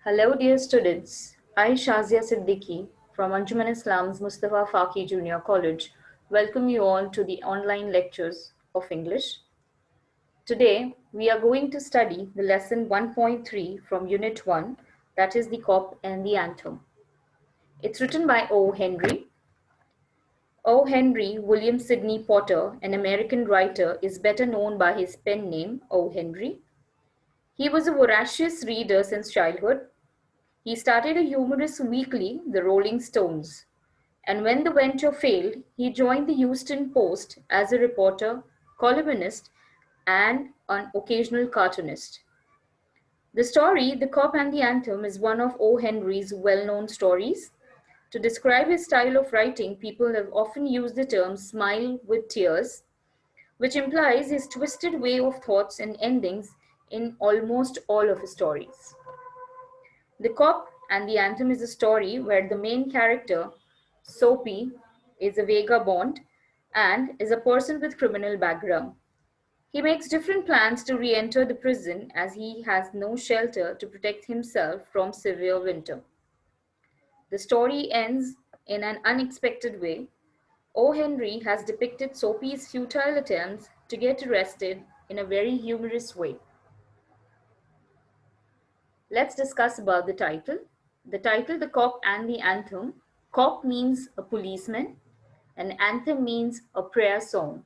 Hello, dear students. I, Shazia Siddiqui from Anjuman-I-Islam's Mustafa Faki Junior College, welcome you all to the online lectures of English. Today, we are going to study the lesson 1.3 from Unit 1, that is the Cop and the Anthem. It's written by O. Henry. O. Henry William Sidney Potter, an American writer, is better known by his pen name, O. Henry. He was a voracious reader since childhood. He started a humorous weekly, The Rolling Stones, and when the venture failed, he joined the Houston Post as a reporter, columnist, and an occasional cartoonist. The story, The Cop and the Anthem, is one of O. Henry's well-known stories. To describe his style of writing, people have often used the term smile with tears, which implies his twisted way of thoughts and endings in almost all of his stories. The Cop and the Anthem is a story where the main character, Soapy, is a vagabond and is a person with criminal background. He makes different plans to re-enter the prison as he has no shelter to protect himself from severe winter. The story ends in an unexpected way. O. Henry has depicted Soapy's futile attempts to get arrested in a very humorous way. Let's discuss about the title. The title, The Cop and the Anthem. Cop means a policeman and anthem means a prayer song.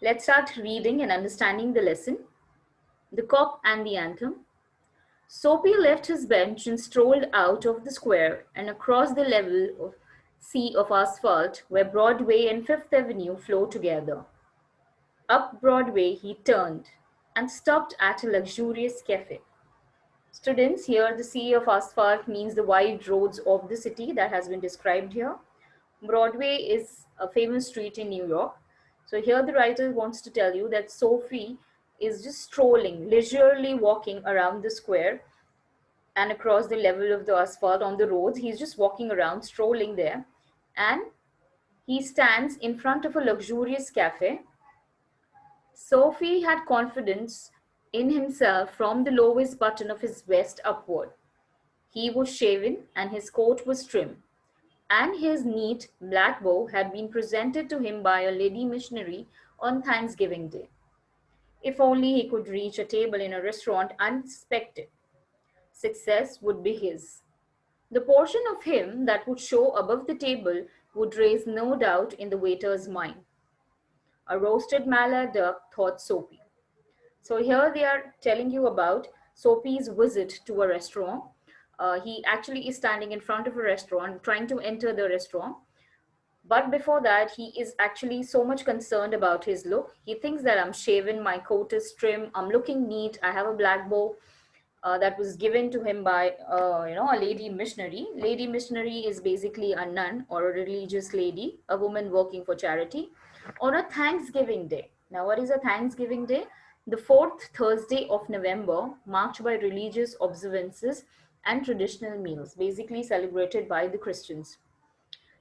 Let's start reading and understanding the lesson. The Cop and the Anthem. Soapy left his bench and strolled out of the square and across the level of sea of asphalt where Broadway and Fifth Avenue flow together. Up Broadway he turned and stopped at a luxurious cafe. Students, here the sea of asphalt means the wide roads of the city that has been described here. Broadway is a famous street in New York. So here the writer wants to tell you that Sophie is just strolling, leisurely walking around the square and across the level of the asphalt on the roads. He's just walking around, strolling there. And he stands in front of a luxurious cafe. Sophie had confidence in himself from the lowest button of his vest upward. He was shaven and his coat was trim, and his neat black bow had been presented to him by a lady missionary on Thanksgiving Day. If only he could reach a table in a restaurant unsuspected, success would be his. The portion of him that would show above the table would raise no doubt in the waiter's mind. A roasted mallard duck, thought Soapy. So here they are telling you about Soapy's visit to a restaurant. He actually is standing in front of a restaurant, trying to enter the restaurant. But before that, he is actually so much concerned about his look. He thinks that I'm shaven, my coat is trim, I'm looking neat, I have a black bow that was given to him by, a lady missionary. Lady missionary is basically a nun or a religious lady, a woman working for charity, on a Thanksgiving Day. Now, what is a Thanksgiving Day? The fourth Thursday of November, marked by religious observances and traditional meals, basically celebrated by the Christians.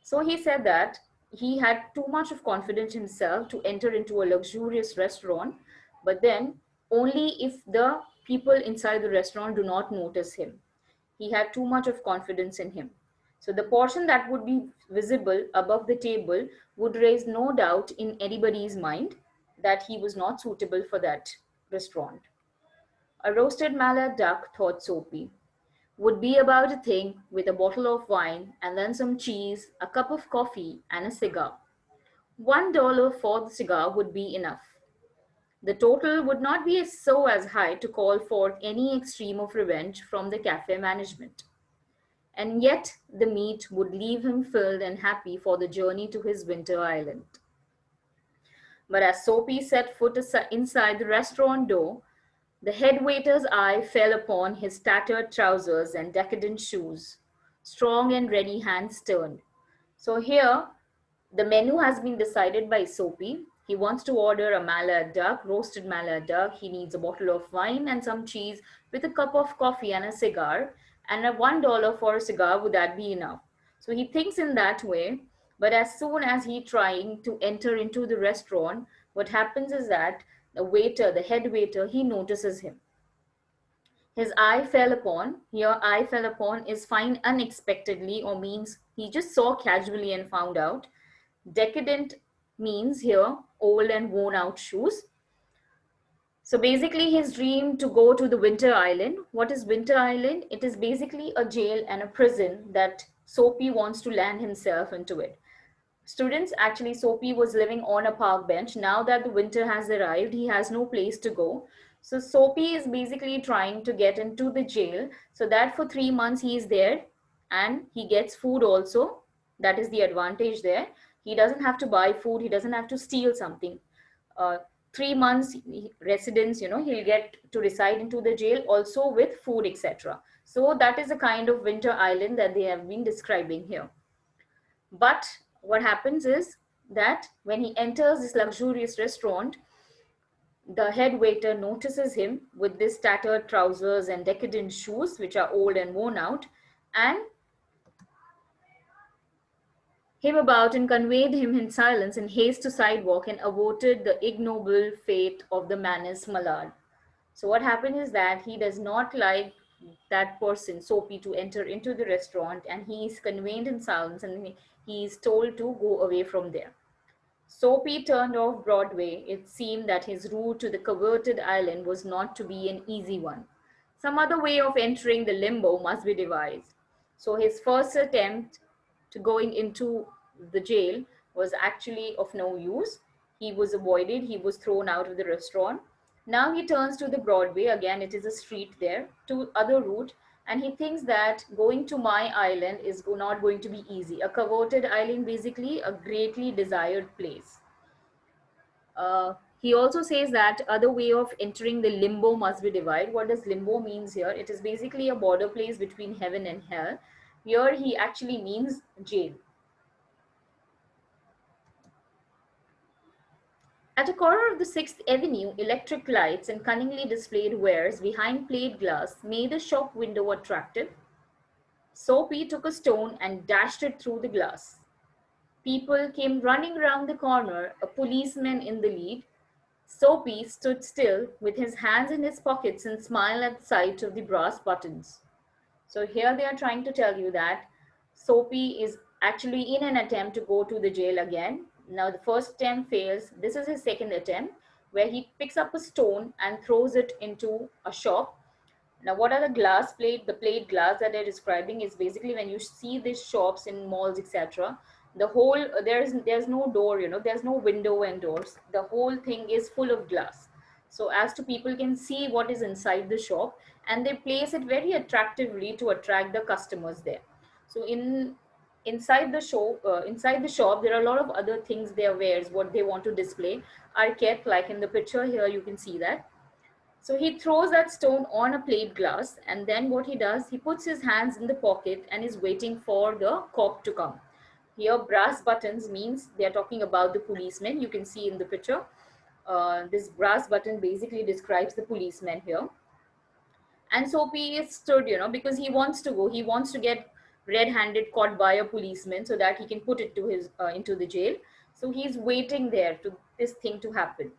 So he said that he had too much of confidence himself to enter into a luxurious restaurant, but then only if the people inside the restaurant do not notice him. He had too much of confidence in him. So the portion that would be visible above the table would raise no doubt in anybody's mind that he was not suitable for that restaurant. A roasted mallard duck, thought Soapy, would be about a thing with a bottle of wine and then some cheese, a cup of coffee, and a cigar. $1 for the cigar would be enough. The total would not be so as high to call forth any extreme of revenge from the cafe management. And yet the meat would leave him filled and happy for the journey to his winter island. But as Soapy set foot inside the restaurant door, the head waiter's eye fell upon his tattered trousers and decadent shoes. Strong and ready hands turned. So here, the menu has been decided by Soapy. He wants to order a mallard duck, roasted mallard duck. He needs a bottle of wine and some cheese with a cup of coffee and a cigar. And a $1 for a cigar, would that be enough? So he thinks in that way. But as soon as he trying to enter into the restaurant, what happens is that the waiter, the head waiter, he notices him. His eye fell upon, here eye fell upon is find unexpectedly or means he just saw casually and found out. Decadent means here old and worn out shoes. So basically his dream to go to the Winter Island. What is Winter Island? It is basically a jail and a prison that Soapy wants to land himself into it. Students, actually, Soapy was living on a park bench. Now that the winter has arrived, he has no place to go. So Soapy is basically trying to get into the jail so that for 3 months he is there and he gets food also. That is the advantage there. He doesn't have to buy food, he doesn't have to steal something. Uh, 3 months residence, he'll get to reside into the jail also with food, etc. So that is a kind of winter island that they have been describing here. But what happens is that when he enters this luxurious restaurant, the head waiter notices him with this tattered trousers and decadent shoes, which are old and worn out, and came about and conveyed him in silence in haste to sidewalk and averted the ignoble fate of the Manus Malad. So what happened is that he does not like that person, Soapy, to enter into the restaurant, and he is conveyed in silence and he is told to go away from there. Soapy turned off Broadway. It seemed that his route to the coveted island was not to be an easy one. Some other way of entering the limbo must be devised. So his first attempt to going into the jail was actually of no use. He was avoided, he was thrown out of the restaurant. Now he turns to the Broadway, again it is a street there, to other route, and he thinks that going to my island is not going to be easy. A coveted island, basically a greatly desired place. He also says that other way of entering the limbo must be divided. What does limbo means here? It is basically a border place between heaven and hell. Here he actually means jail. At a corner of the 6th Avenue, electric lights and cunningly displayed wares behind plate glass made the shop window attractive. Soapy took a stone and dashed it through the glass. People came running round the corner, a policeman in the lead. Soapy stood still with his hands in his pockets and smiled at the sight of the brass buttons. So here they are trying to tell you that Soapy is actually in an attempt to go to the jail again. Now the first attempt fails. This is his second attempt where he picks up a stone and throws it into a shop. Now, what are the glass plate? The plate glass that they're describing is basically when you see these shops in malls, etc. The whole there's no door, there's no window and doors. The whole thing is full of glass. So as to people can see what is inside the shop, and they place it very attractively to attract the customers there. So inside the shop, there are a lot of other things their wares, what they want to display, are kept. Like in the picture here, you can see that. So he throws that stone on a plate glass, and then what he does, he puts his hands in the pocket and is waiting for the cop to come. Here, brass buttons means they are talking about the policeman. You can see in the picture. This brass button basically describes the policeman here. And Soapy stood, because he wants to go. He wants to get red-handed caught by a policeman so that he can put it to his into the jail. So he's waiting there to this thing to happen.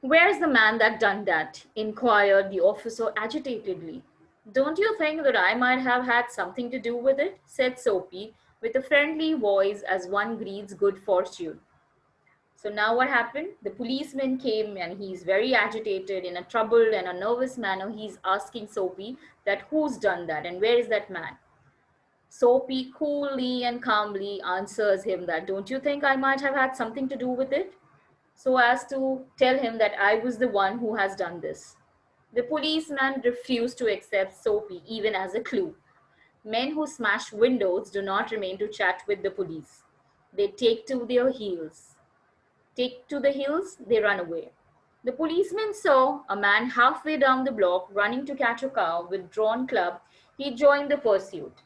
"Where's the man that done that?" inquired the officer agitatedly. "Don't you think that I might have had something to do with it?" said Soapy, with a friendly voice as one greets good fortune. So now what happened? The policeman came and he's very agitated in a troubled and a nervous manner. He's asking Soapy that who's done that and where is that man? Soapy coolly and calmly answers him that don't you think I might have had something to do with it? So as to tell him that I was the one who has done this. The policeman refused to accept Soapy even as a clue. Men who smash windows do not remain to chat with the police. They take to their heels. Take to the hills, they run away. The policeman saw a man halfway down the block running to catch a cow with drawn club. He joined the pursuit.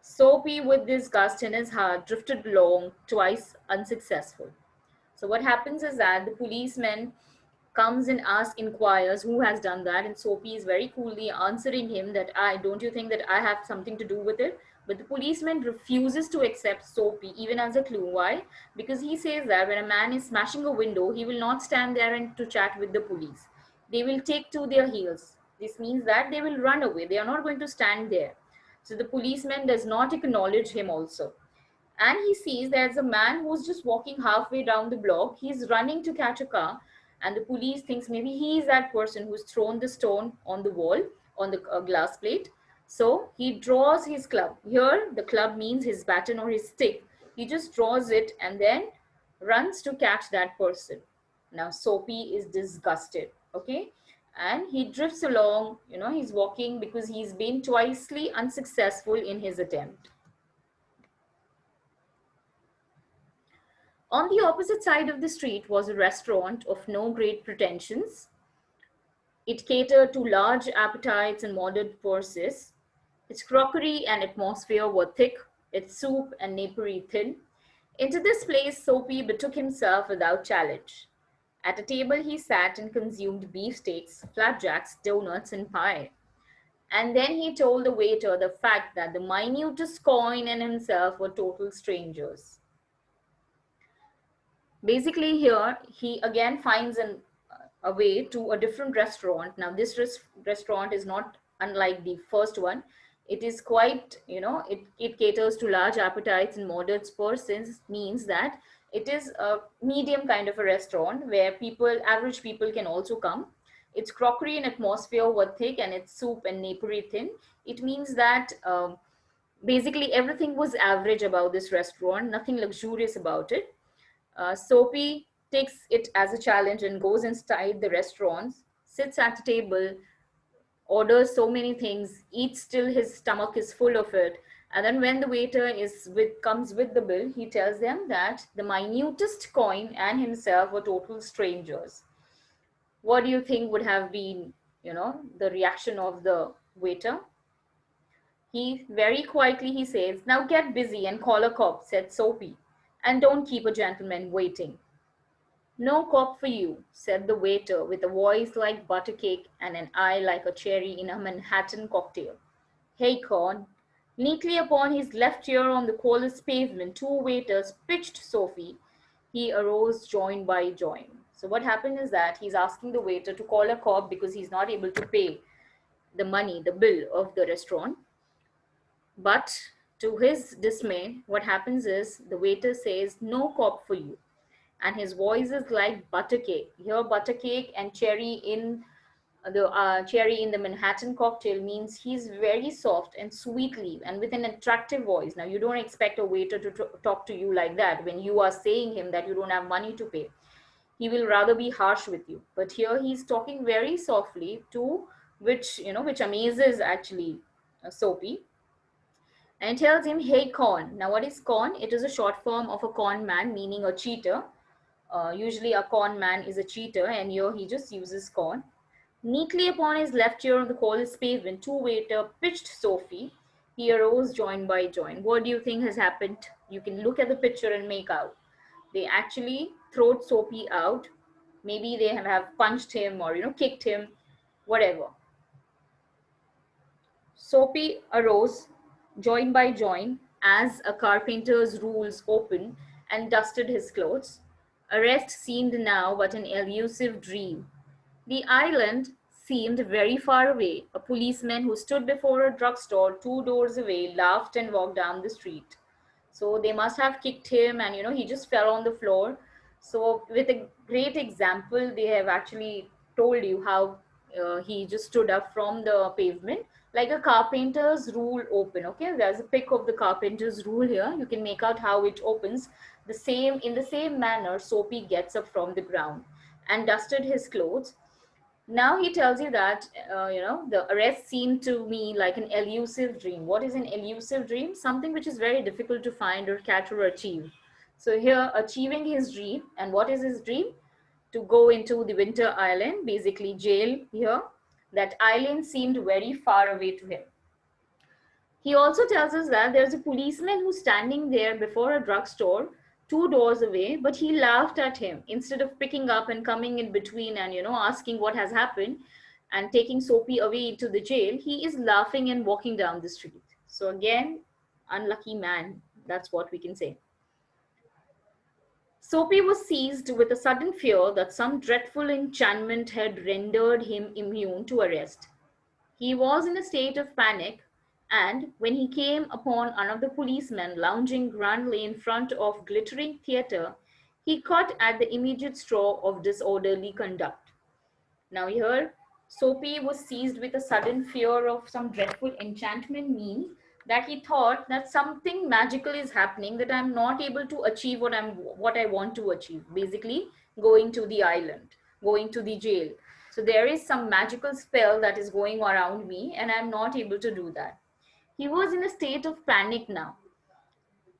Soapy, with disgust in his heart, drifted along, twice unsuccessful. So what happens is that the policeman comes and inquires who has done that, and Soapy is very coolly answering him that I don't you think that I have something to do with it? But the policeman refuses to accept Soapy even as a clue. Why? Because he says that when a man is smashing a window, he will not stand there and to chat with the police. They will take to their heels. This means that they will run away. They are not going to stand there. So the policeman does not acknowledge him also. And he sees there's a man who's just walking halfway down the block. He's running to catch a car, and the police thinks maybe he is that person who's thrown the stone on the wall, on the glass plate. So he draws his club. Here the club means his baton or his stick. He just draws it and then runs to catch that person. Now Soapy is disgusted, okay, and he drifts along. He's walking because he's been twicely unsuccessful in his attempt. On the opposite side of the street was a restaurant of no great pretensions. It catered to large appetites and modern purses. Its crockery and atmosphere were thick, its soup and napery thin. Into this place Soapy betook himself without challenge. At a table he sat and consumed beefsteaks, flapjacks, donuts, and pie. And then he told the waiter the fact that the minutest coin and himself were total strangers. Basically here he again finds a way to a different restaurant. Now this restaurant is not unlike the first one. It is quite, it caters to large appetites and moderate persons, means that it is a medium kind of a restaurant where average people can also come. Its crockery and atmosphere were thick and its soup and napery thin. It means that basically everything was average about this restaurant, nothing luxurious about it. Soapy takes it as a challenge and goes inside the restaurant, sits at the table, orders so many things, eats till his stomach is full of it. And then when the waiter comes with the bill, he tells them that the minutest coin and himself were total strangers. What do you think would have been, the reaction of the waiter? He very quietly he says, "Now get busy and call a cop," said Soapy, "and don't keep a gentleman waiting." "No cop for you," said the waiter with a voice like butter cake and an eye like a cherry in a Manhattan cocktail. "Hey, con." Neatly upon his left ear on the coldest pavement, two waiters pitched Sophie. He arose joint by joint. So what happened is that he's asking the waiter to call a cop because he's not able to pay the money, the bill of the restaurant. But to his dismay, what happens is the waiter says, "No cop for you." And his voice is like butter cake. Here, butter cake and cherry in the Manhattan cocktail means he's very soft and sweetly and with an attractive voice. Now, you don't expect a waiter to talk to you like that when you are saying him that you don't have money to pay. He will rather be harsh with you. But here he's talking very softly, to which amazes actually Soapy, and tells him, "Hey, con." Now, what is con? It is a short form of a con man, meaning a cheater. Usually, a con man is a cheater, and here he just uses con. Neatly upon his left ear on the coldest pavement, two waiter pitched Sophie. He arose joint by joint. What do you think has happened? You can look at the picture and make out. They actually throwed Sophie out. Maybe they have punched him or kicked him, whatever. Soapy arose, joint by joint, as a carpenter's rules open, and dusted his clothes. Arrest seemed now but an elusive dream. The island seemed very far away. A policeman who stood before a drugstore two doors away laughed and walked down the street. So they must have kicked him, and he just fell on the floor. So with a great example, they have actually told you how he just stood up from the pavement like a carpenter's rule open. Okay, there's a pic of the carpenter's rule here. You can make out how it opens. In the same manner, Soapy gets up from the ground and dusted his clothes. Now he tells you that the arrest seemed to me like an elusive dream. What is an elusive dream? Something which is very difficult to find or catch or achieve. So here, achieving his dream. And what is his dream? To go into the winter island, basically jail here. That island seemed very far away to him. He also tells us that there's a policeman who's standing there before a drugstore two doors away, but he laughed at him. Instead of picking up and coming in between and asking what has happened and taking Soapy away to the jail, he is laughing and walking down the street. So again, Unlucky man, that's what we can say. Soapy was seized with a sudden fear that some dreadful enchantment had rendered him immune to arrest. He was in a state of panic, and when he came upon another policeman lounging grandly in front of glittering theatre, he caught at the immediate straw of disorderly conduct. Now here, Soapy was seized with a sudden fear of some dreadful enchantment means that he thought that something magical is happening, that I'm not able to achieve what I want to achieve. Basically, going to the island, going to the jail. So there is some magical spell that is going around me and I'm not able to do that. He was in a state of panic now.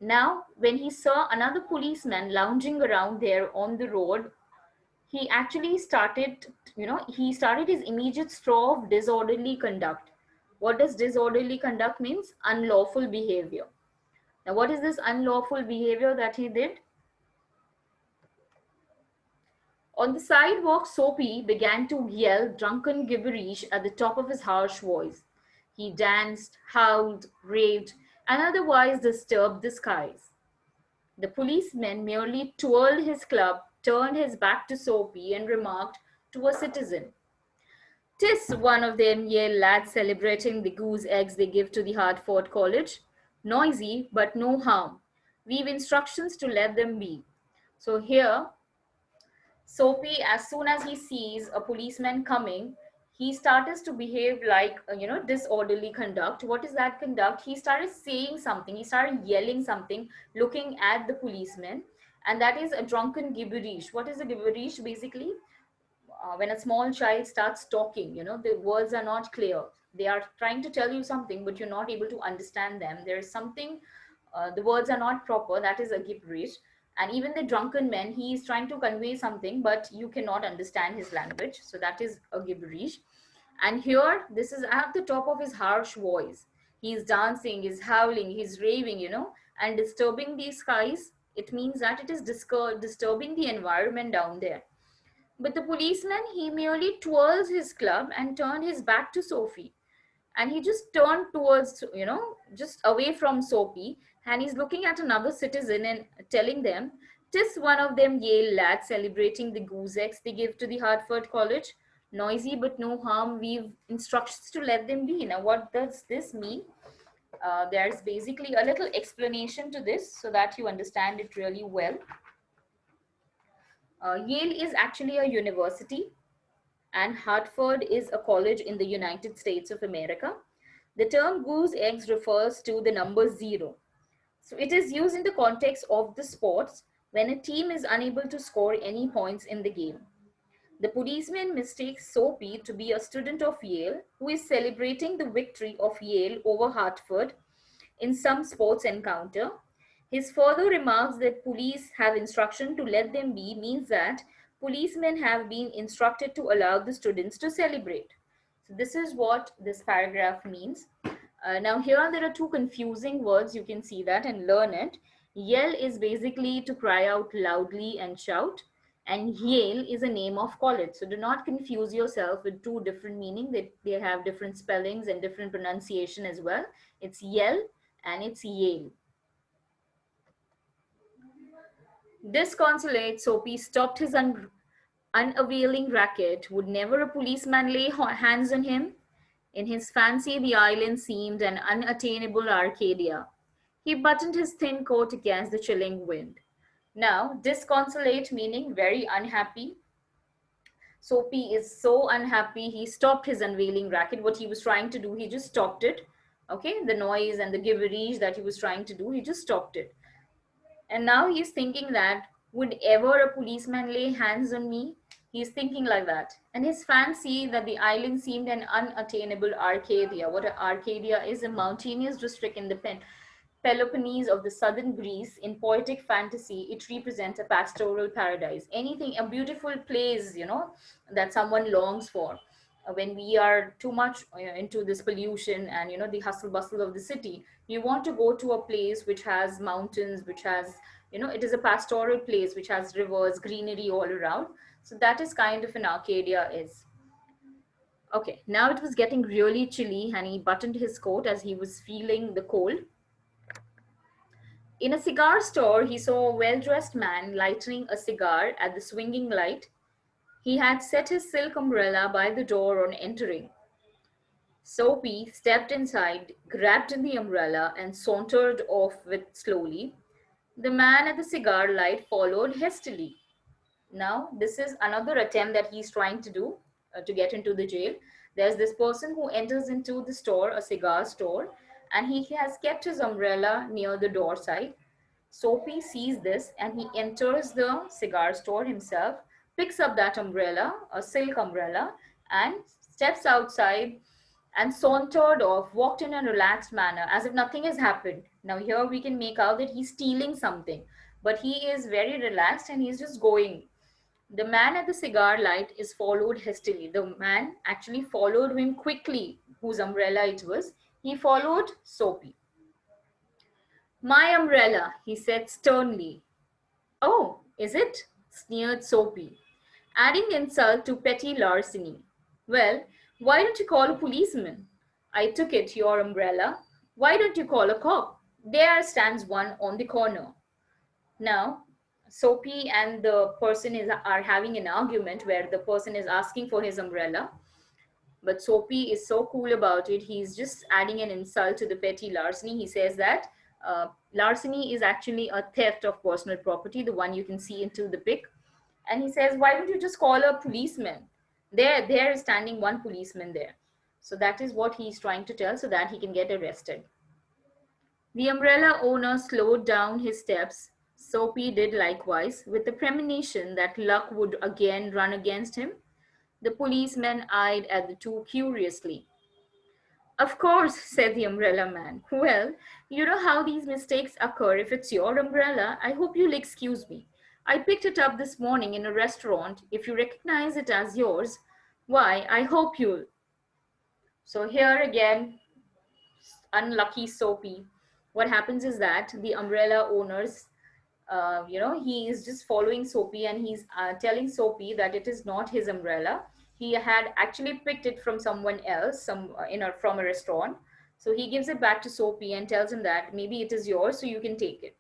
Now, when he saw another policeman lounging around there on the road, he actually started, he started his immediate straw of disorderly conduct. What does disorderly conduct means? Unlawful behavior. Now what is this unlawful behavior that he did? On the sidewalk, Soapy began to yell drunken gibberish at the top of his harsh voice. He danced, howled, raved, and otherwise disturbed the skies. The policeman merely twirled his club, turned his back to Soapy, and remarked to a citizen, "'Tis one of them Yale lads celebrating the goose eggs they give to the Hartford College. Noisy, but no harm. We've instructions to let them be." So here, Soapy, as soon as he sees a policeman coming, he starts to behave like, disorderly conduct. What is that conduct? He started saying something, he started yelling something, looking at the policeman, and that is a drunken gibberish. What is a gibberish? Basically, when a small child starts talking, the words are not clear. They are trying to tell you something, but you're not able to understand them. There is something, the words are not proper. That is a gibberish. And even the drunken man, he is trying to convey something, but you cannot understand his language. So that is a gibberish. And here, this is at the top of his harsh voice. He's dancing, he's howling, he's raving, and disturbing the skies. It means that it is disturbing the environment down there. But the policeman, he merely twirls his club and turned his back to Sophie. And he just turned towards, just away from Sophie. And he's looking at another citizen and telling them, "'Tis one of them Yale lads celebrating the goose eggs they give to the Hartford College. Noisy but no harm. We've instructions to let them be." Now, what does this mean? There's basically a little explanation to this so that you understand it really well. Yale is actually a university, and Hartford is a college in the United States of America. The term goose eggs refers to the number 0. So it is used in the context of the sports when a team is unable to score any points in the game. The policeman mistakes Soapy to be a student of Yale who is celebrating the victory of Yale over Hartford in some sports encounter. His further remarks that police have instruction to let them be means that policemen have been instructed to allow the students to celebrate. So this is what this paragraph means. Now here there are two confusing words, you can see that and learn it. Yell is basically to cry out loudly and shout, and Yale is a name of college. So do not confuse yourself with two different meanings. They have different spellings and different pronunciation as well. It's Yell and it's Yale. Disconsolate, Soapy stopped his unavailing racket. Would never a policeman lay hands on him? In his fancy, the island seemed an unattainable Arcadia. He buttoned his thin coat against the chilling wind. Now, disconsolate meaning very unhappy. Soapy is so unhappy, he stopped his unveiling racket. What he was trying to do, he just stopped it. Okay, the noise and the gibberish that he was trying to do, he just stopped it. And now he's thinking that, would ever a policeman lay hands on me? He's thinking like that. And his fancy that the island seemed an unattainable Arcadia. What Arcadia is, a mountainous district in the Peloponnese of the southern Greece. In poetic fantasy, it represents a pastoral paradise. Anything, a beautiful place, that someone longs for. When we are too much into this pollution and, the hustle bustle of the city, you want to go to a place which has mountains, which has, it is a pastoral place, which has rivers, greenery all around. So that is kind of an Arcadia is. Okay, now it was getting really chilly and he buttoned his coat as he was feeling the cold. In a cigar store, he saw a well dressed man lighting a cigar at the swinging light. He had set his silk umbrella by the door on entering. Soapy stepped inside, grabbed the umbrella, and sauntered off with slowly. The man at the cigar light followed hastily. Now, this is another attempt that he's trying to do to get into the jail. There's this person who enters into the store, a cigar store, and he has kept his umbrella near the door side. Soapy sees this and he enters the cigar store himself, picks up that umbrella, a silk umbrella, and steps outside and sauntered off, walked in a relaxed manner as if nothing has happened. Now, here we can make out that he's stealing something, but he is very relaxed and he's just going. The man at the cigar light is followed hastily. The man actually followed him quickly, whose umbrella it was. He followed Soapy. My umbrella, he said sternly. Oh, is it? Sneered Soapy, adding insult to petty larceny. Well, why don't you call a policeman? I took it, your umbrella. Why don't you call a cop? There stands one on the corner. Now, Soapy and the person are having an argument where the person is asking for his umbrella, but Soapy is so cool about it. He's just adding an insult to the petty larceny. He says that larceny is actually a theft of personal property, the one you can see into the pic. And he says, why don't you just call a policeman? There is standing one policeman there. So that is what he's trying to tell so that he can get arrested. The umbrella owner slowed down his steps. Soapy did likewise, with the premonition that luck would again run against him. The policeman eyed at the two curiously. Of course, said the umbrella man. Well, you know how these mistakes occur. If it's your umbrella, I hope you'll excuse me. I picked it up this morning in a restaurant. If you recognize it as yours, why, I hope you'll. So here again, unlucky Soapy. What happens is that the umbrella owners, he is just following Soapy and he's telling Soapy that it is not his umbrella. He had actually picked it from someone else, from a restaurant. So he gives it back to Soapy and tells him that maybe it is yours, so you can take it.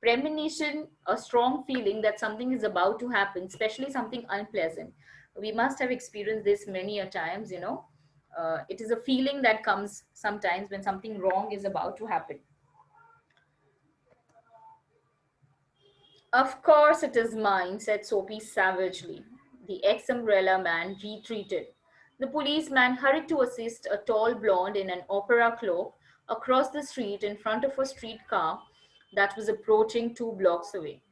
Premonition, a strong feeling that something is about to happen, especially something unpleasant. We must have experienced this many a times. It is a feeling that comes sometimes when something wrong is about to happen. Of course it is mine, said Soapy savagely. The ex-umbrella man retreated. The policeman hurried to assist a tall blonde in an opera cloak across the street in front of a streetcar that was approaching 2 blocks away.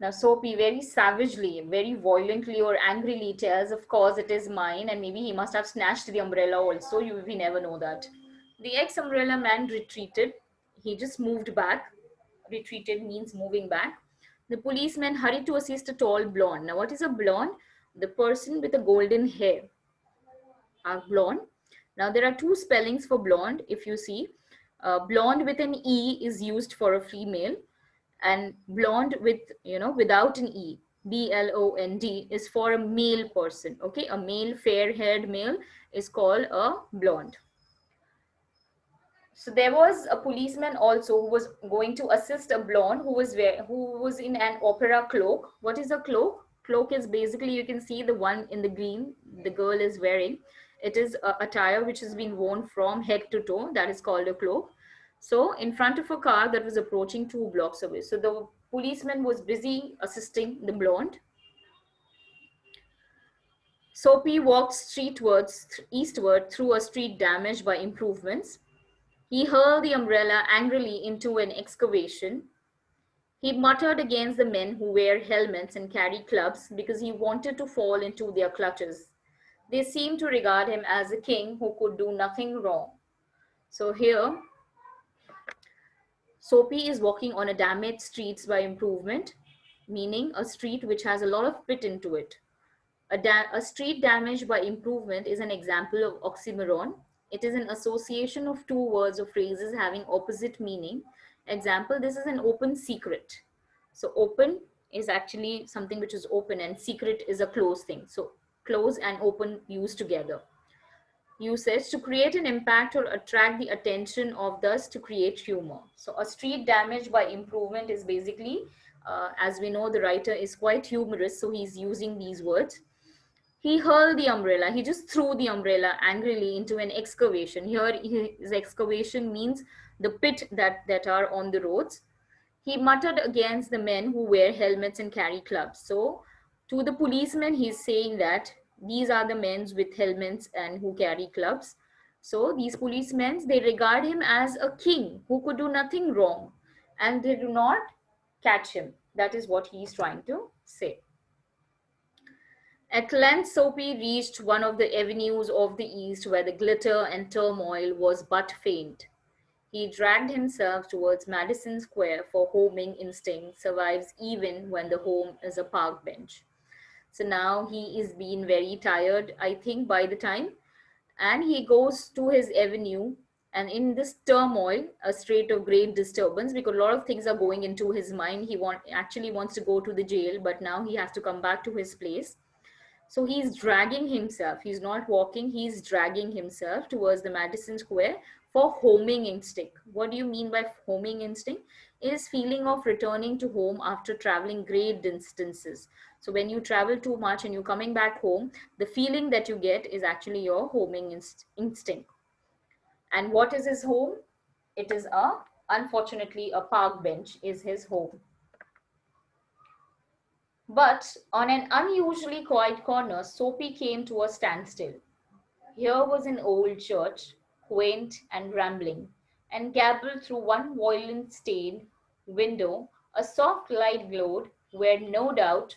Now, Soapy very savagely, very violently or angrily tells, of course it is mine, and maybe he must have snatched the umbrella also. We never know that. The ex-umbrella man retreated. He just moved back. Retreated means moving back. The policeman hurried to assist a tall blonde. Now, what is a blonde? The person with a golden hair. A blonde. Now, there are two spellings for blonde, if you see. Blonde with an E is used for a female, and blonde without an E, blond, is for a male person. Okay, a male fair haired male is called a blonde. So there was a policeman also who was going to assist a blonde who was in an opera cloak. What is a cloak? Cloak is basically, you can see the one in the green the girl is wearing. It is a attire which has been worn from head to toe. That is called a cloak. So in front of a car that was approaching 2 blocks away. So the policeman was busy assisting the blonde. Soapy walked eastward through a street damaged by improvements. He hurled the umbrella angrily into an excavation. He muttered against the men who wear helmets and carry clubs because he wanted to fall into their clutches. They seemed to regard him as a king who could do nothing wrong. So here, Soapy is walking on a damaged streets by improvement, meaning a street which has a lot of pit into it. A street damaged by improvement is an example of oxymoron. It is an association of two words or phrases having opposite meaning. Example, this is an open secret. So open is actually something which is open and secret is a closed thing. So close and open used together. usage to create an impact or attract the attention of thus to create humor. So a street damaged by improvement is basically, as we know, the writer is quite humorous, so he's using these words. He hurled the umbrella. He just threw the umbrella angrily into an excavation. Here, his excavation means the pit that are on the roads. He muttered against the men who wear helmets and carry clubs. So, to the policemen, he's saying that these are the men with helmets and who carry clubs. So, these policemen, they regard him as a king who could do nothing wrong, and they do not catch him. That is what he's trying to say. At length, Soapy reached one of the avenues of the east where the glitter and turmoil was but faint. He dragged himself towards Madison Square, for homing instinct survives even when the home is a park bench. So now he is being very tired, I think, by the time, and he goes to his avenue. And in this turmoil, a state of great disturbance, because a lot of things are going into his mind. He actually wants to go to the jail, but now he has to come back to his place. So he's dragging himself. He's not walking, he's dragging himself towards the Madison Square for homing instinct. What do you mean by homing instinct? It is feeling of returning to home after traveling great distances. So when you travel too much and you're coming back home, the feeling that you get is actually your homing instinct. And what is his home? It is unfortunately, a park bench is his home. But on an unusually quiet corner, Soapy came to a standstill. Here was an old church, quaint and rambling, and gabled through one violent stained window, a soft light glowed, where no doubt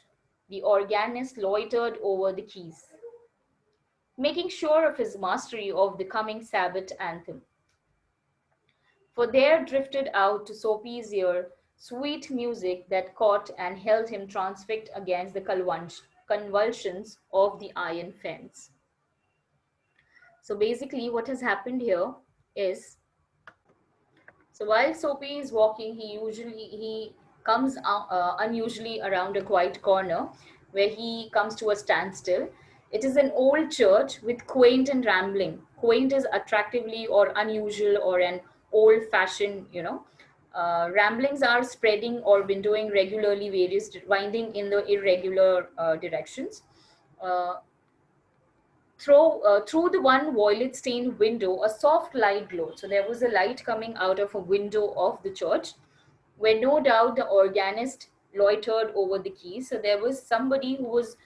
the organist loitered over the keys, making sure of his mastery of the coming Sabbath anthem. For there drifted out to Soapy's ear sweet music that caught and held him transfixed against the convulsions of the iron fence. So basically, what has happened here is, so while Soapy is walking, he comes unusually around a quiet corner where he comes to a standstill. It is an old church with quaint and rambling. Quaint is attractively or unusual or an old-fashioned, ramblings are spreading or windowing regularly, various winding in the irregular directions. Uh, through the one violet stained window, a soft light glowed. So there was a light coming out of a window of the church, where no doubt the organist loitered over the keys. So there was somebody who was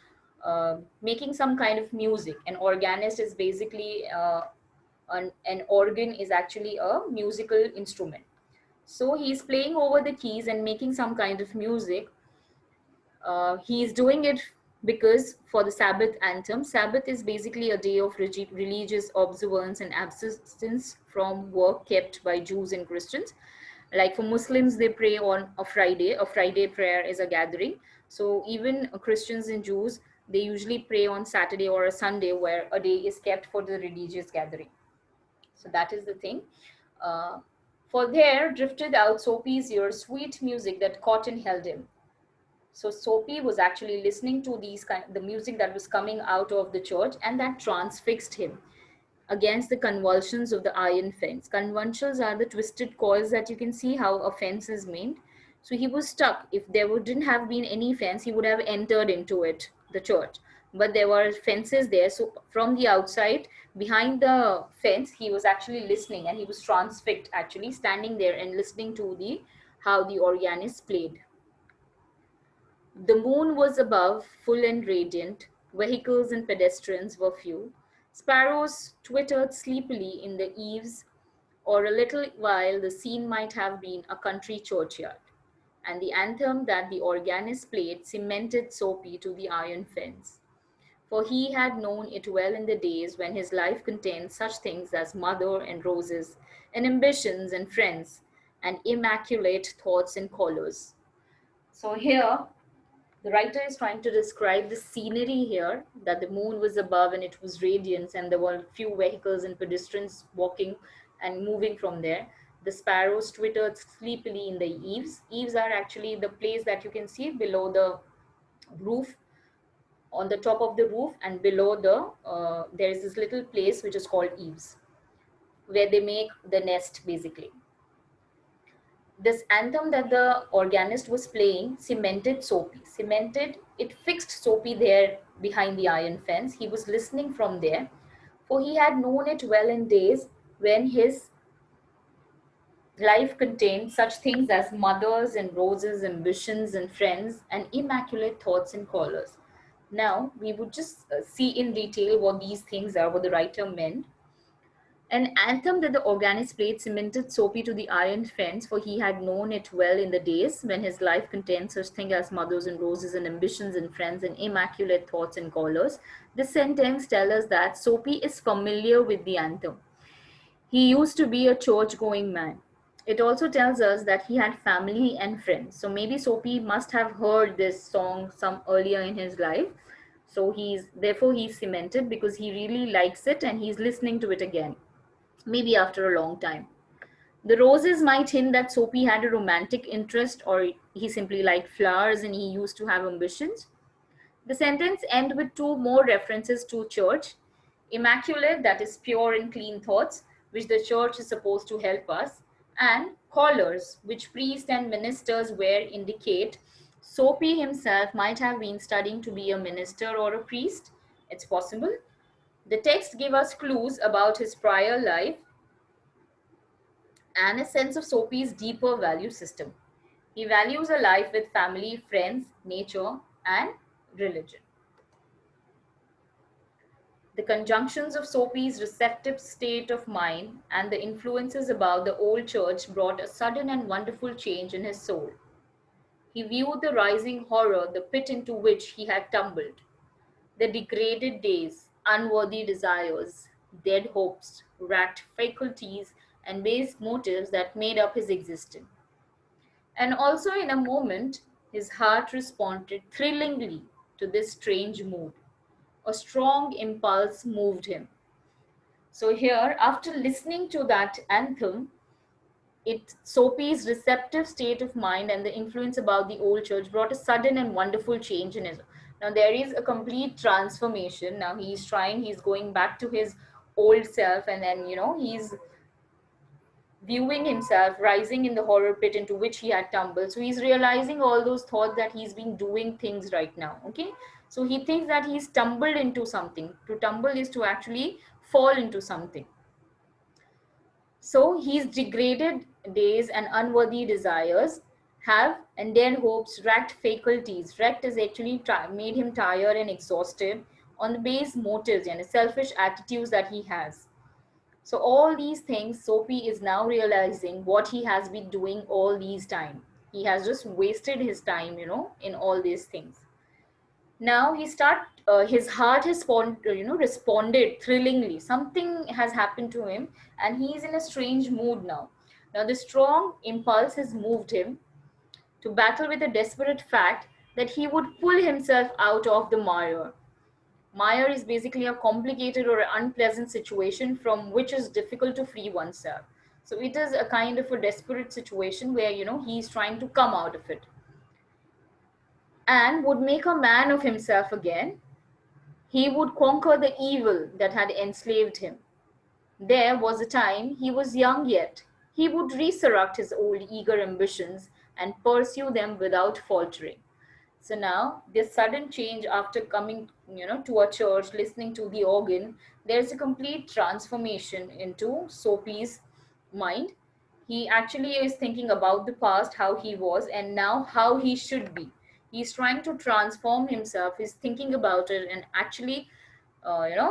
making some kind of music. An organist is basically an organ is actually a musical instrument. So he's playing over the keys and making some kind of music. He's doing it because for the Sabbath anthem. Sabbath is basically a day of religious observance and abstinence from work kept by Jews and Christians. Like for Muslims, they pray on a Friday. A Friday prayer is a gathering. So even Christians and Jews, they usually pray on Saturday or a Sunday, where a day is kept for the religious gathering. So that is the thing. Uh, for there drifted out Soapy's ear sweet music that caught and held him. So Soapy was actually listening to the music that was coming out of the church, and that transfixed him against the convulsions of the iron fence. Convulsions are the twisted coils that you can see how a fence is made. So he was stuck. If there didn't have been any fence, he would have entered into it, the church. But there were fences there. So from the outside, behind the fence, he was actually listening, and he was transfixed, actually standing there and listening to the how the organist played. The moon was above, full and radiant. Vehicles and pedestrians were few. Sparrows twittered sleepily in the eaves, or a little while the scene might have been a country churchyard. And the anthem that the organist played cemented Soapy to the iron fence. For he had known it well in the days when his life contained such things as mother and roses, and ambitions and friends, and immaculate thoughts and colors. So here the writer is trying to describe the scenery here, that the moon was above and it was radiant, and there were few vehicles and pedestrians walking and moving from there. The sparrows twittered sleepily in the eaves. Eaves are actually the place that you can see below the roof on the top of the roof, and below there is this little place which is called eaves, where they make the nest basically. This anthem that the organist was playing cemented Soapy. It fixed Soapy there behind the iron fence. He was listening from there, for he had known it well in days when his life contained such things as mothers and roses, ambitions and friends, and immaculate thoughts and callers. Now, we would just see in detail what these things are, what the writer meant. An anthem that the organist played cemented Soapy to the iron fence, for he had known it well in the days when his life contained such things as mothers and roses and ambitions and friends and immaculate thoughts and callers. This sentence tells us that Soapy is familiar with the anthem. He used to be a church-going man. It also tells us that he had family and friends. So maybe Soapy must have heard this song some earlier in his life. So he's cemented because he really likes it and he's listening to it again, maybe after a long time. The roses might hint that Soapy had a romantic interest, or he simply liked flowers and he used to have ambitions. The sentence ends with two more references to church. Immaculate, that is pure and clean thoughts, which the church is supposed to help us, and callers, which priests and ministers were, indicate Soapy himself might have been studying to be a minister or a priest. It's possible. The text give us clues about his prior life and a sense of Soapy's deeper value system. He values a life with family, friends, nature, and religion. The conjunctions of Soapy's receptive state of mind and the influences about the old church brought a sudden and wonderful change in his soul. He viewed the rising horror, the pit into which he had tumbled, the degraded days, unworthy desires, dead hopes, racked faculties, and base motives that made up his existence. And also, in a moment, his heart responded thrillingly to this strange mood. A strong impulse moved him. So here, after listening to that anthem, Soapy's receptive state of mind and the influence about the old church brought a sudden and wonderful change in his. Now there is a complete transformation. Now he's going back to his old self, and then he's viewing himself rising in the horror pit into which he had tumbled. So he's realizing all those thoughts that he's been doing things right now. Okay. So he thinks that he's tumbled into something. To tumble is to actually fall into something. So his degraded days and unworthy desires have and then hopes racked faculties. Wrecked is actually made him tired and exhausted on the base motives and selfish attitudes that he has. So all these things, Soapy is now realizing what he has been doing all these time. He has just wasted his time, in all these things. Now his heart has responded thrillingly. Something has happened to him and he is in a strange mood now. Now the strong impulse has moved him to battle with the desperate fact that he would pull himself out of the mire. Mire is basically a complicated or unpleasant situation from which is difficult to free oneself. So it is a kind of a desperate situation where, he's trying to come out of it. And would make a man of himself again. He would conquer the evil that had enslaved him. There was a time he was young yet. He would resurrect his old eager ambitions and pursue them without faltering. So now, this sudden change after coming, to a church, listening to the organ, there's a complete transformation into Soapy's mind. He actually is thinking about the past, how he was, and now how he should be. He's trying to transform himself. He's thinking about it, and actually,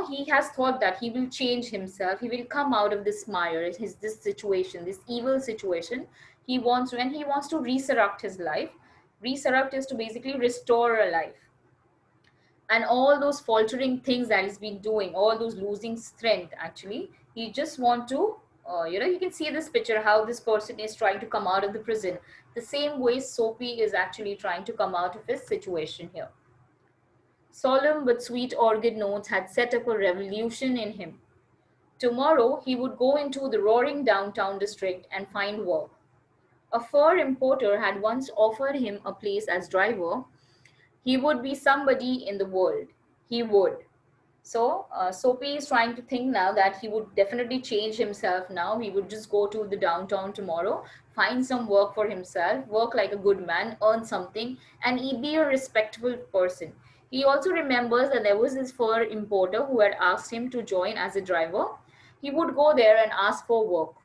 he has thought that he will change himself. He will come out of this mire, this situation, this evil situation. When he wants to resurrect his life. Resurrect is to basically restore a life. And all those faltering things that he's been doing, all those losing strength, actually, he just want to, you can see this picture, how this person is trying to come out of the prison. The same way Soapy is actually trying to come out of his situation here. Solemn but sweet organ notes had set up a revolution in him. Tomorrow, he would go into the roaring downtown district and find work. A fur importer had once offered him a place as driver. He would be somebody in the world. he would. So Soapy is trying to think now that he would definitely change himself now. He would just go to the downtown tomorrow, find some work for himself, work like a good man, earn something, and he be a respectable person. He also remembers that there was this fur importer who had asked him to join as a driver. He would go there and ask for work.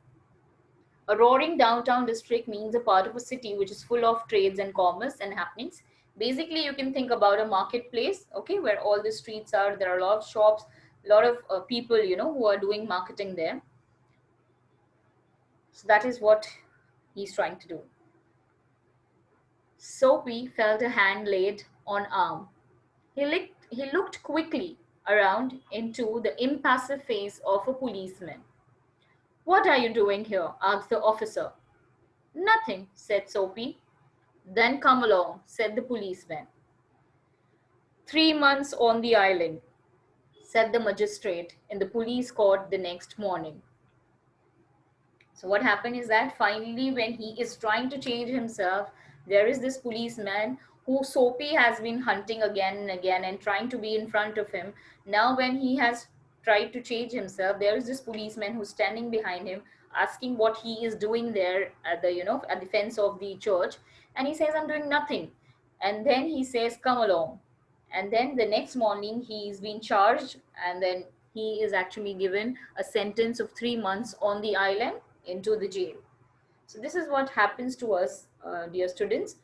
A roaring downtown district means a part of a city which is full of trades and commerce and happenings. Basically, you can think about a marketplace, okay, where all the streets are. There are a lot of shops, a lot of people, who are doing marketing there. So that is what he's trying to do. Soapy felt a hand laid on arm. He looked quickly around into the impassive face of a policeman. "What are you doing here?" asked the officer. "Nothing," said Soapy. "Then come along," said the policeman. "3 months on the island," said the magistrate in the police court the next morning. So what happened is that finally, when he is trying to change himself, there is this policeman who Soapy has been hunting again and again and trying to be in front of him. Now when he has tried to change himself, there is this policeman who's standing behind him, asking what he is doing there at the at the fence of the church. And he says, "I'm doing nothing." And then he says, "Come along." And then the next morning he's been charged, and then he is actually given a sentence of 3 months on the island into the jail. So this is what happens to us, dear students.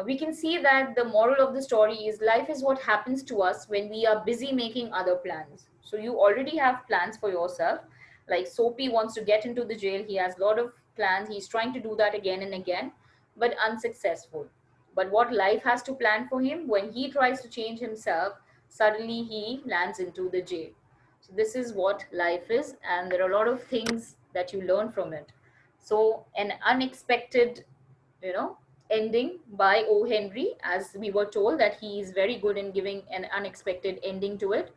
We can see that the moral of the story is life is what happens to us when we are busy making other plans. So you already have plans for yourself. Like Soapy wants to get into the jail. He has a lot of plans. He's trying to do that again and again, but unsuccessful. But what life has to plan for him, when he tries to change himself, suddenly he lands into the jail. So this is what life is, and there are a lot of things that you learn from it. So an unexpected, you know, ending by O. Henry, as we were told that he is very good in giving an unexpected ending to it.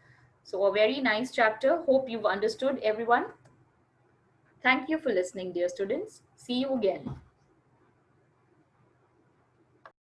So a very nice chapter. Hope you've understood, everyone. Thank you for listening, dear students. See you again.